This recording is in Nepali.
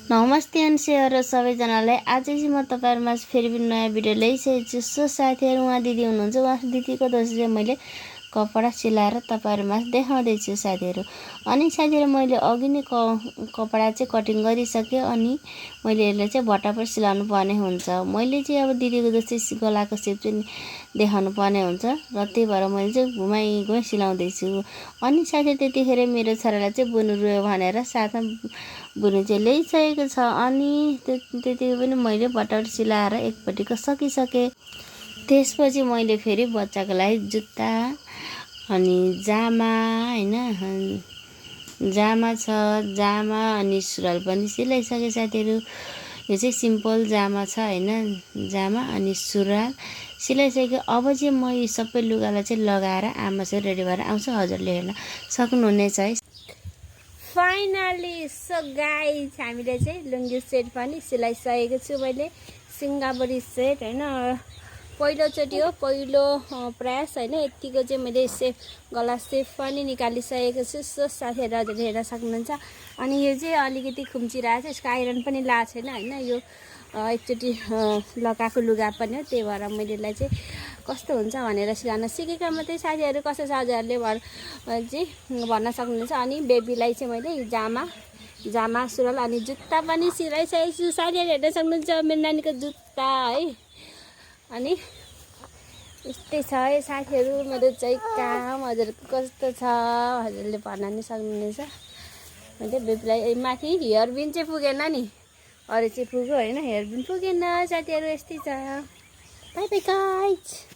नमस्ते अनुसेहरू सबैजनालाई। आज चाहिँ म तपाईँहरूमा फेरि पनि नयाँ भिडियो ल्याइसकेको छु। सो साथीहरू, उहाँ दिदी हुनुहुन्छ, उहाँ दिदीको दोष चाहिँ मैले कपडा सिलाएर तपाईँहरूमा देखाउँदैछु साथीहरू। अनि साथीहरू, मैले अघि नै कपडा चाहिँ कटिङ गरिसकेँ। अनि मैले यसलाई चाहिँ भट्टापर सिलाउनु पर्ने हुन्छ। मैले चाहिँ अब दिदीको जस्तै गलाको सेप चाहिँ देखाउनु पर्ने हुन्छ र त्यही भएर मैले चाहिँ घुमाइ सिलाउँदैछु। अनि साथीहरू, त्यतिखेर मेरो छोरालाई चाहिँ बुनु रुयो भनेर साथमा बुनु चाहिँ ल्याइसकेको छ। अनि त्यतिको पनि मैले भट्टापर सिलाएर एकपट्टिको सकिसकेँ। त्यसपछि मैले फेरि बच्चाको लागि जुत्ता अनि जामा हैन जामा छ, जामा अनि सुरुवाल पनि सिलाइसकेँ साथीहरू। यो चाहिँ सिम्पल जामा छ हैन, जामा अनि सुरुवाल सिलाइसकेँ। अब चाहिँ म यी सबै लुगालाई चाहिँ लगाएर आमासँग रेडी भएर आउँछु। हजुरले हेर्न सक्नुहुनेछ है। फाइनली सो गाइस, हामीले चाहिँ लुङ्गी सेट पनि सिलाइसकेको छु मैले। सिङ्गापुरी सेट हैन, पहिलोचोटि हो, पहिलो प्रयास हैन। यतिको चाहिँ मैले सेप गला सेप पनि निकालिसकेको छु। सो साथीहरू, हजुरले हेर्न सक्नुहुन्छ। अनि यो चाहिँ अलिकति खुम्चिरहेको छ, यसको आइरन पनि लाएको छैन हैन। यो एकचोटि लगाएको लुगा पनि हो, त्यही भएर मैले यसलाई चाहिँ कस्तो हुन्छ भनेर सिलाउन सिकेको मात्रै साथीहरू। कस्तो छ हजुरहरूले चाहिँ भन्न सक्नुहुन्छ। अनि बेबीलाई चाहिँ मैले जामा सुरुवाल अनि जुत्ता पनि सिलाइसकेको छु साथीहरू। हेर्न सक्नुहुन्छ मेरो नानीको जुत्ता है। अनि यस्तै छ है साथीहरू मेरो चाहिँ काम। हजुरको कस्तो छ हजुरले भन्न नि सक्नुहुनेछ। मैले बेबीलाई माथि हेयरबिन चाहिँ पुगेन नि, अरू चाहिँ पुग्यो होइन, हेयरबिन पुगेन साथीहरू। यस्तै छ। Bye bye guys.